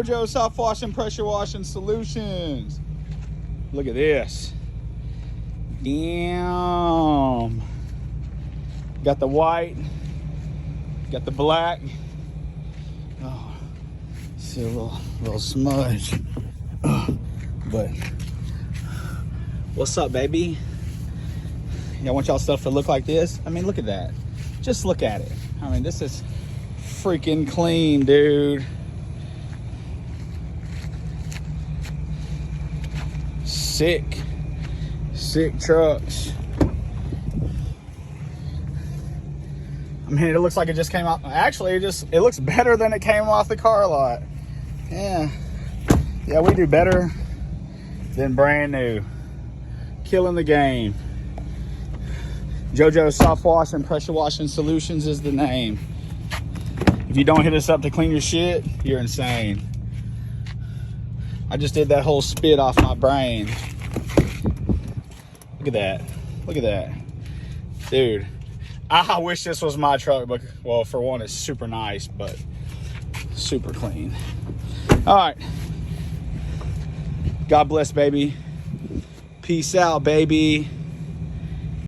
JoJo Soft Washing Pressure Washing Solutions. Look at this. Damn. Got the white. Got the black. Oh, see a little smudge. Oh, but what's up, baby? Y'all want y'all stuff to look like this? I mean, look at that. Just look at it. I mean, this is freaking clean, dude. Sick trucks. I mean, it looks like it just came out. Actually, it looks better than it came off the car lot. Yeah, we do better than brand new. Killing the game. JoJo Soft Wash and Pressure Washing Solutions is the name. If you don't hit us up to clean your shit, you're insane. I just did that whole spit off my brain. Look at that. Look at that. Dude, I wish this was my truck, but, well, for one, it's super nice, but super clean. All right. God bless, baby. Peace out, baby.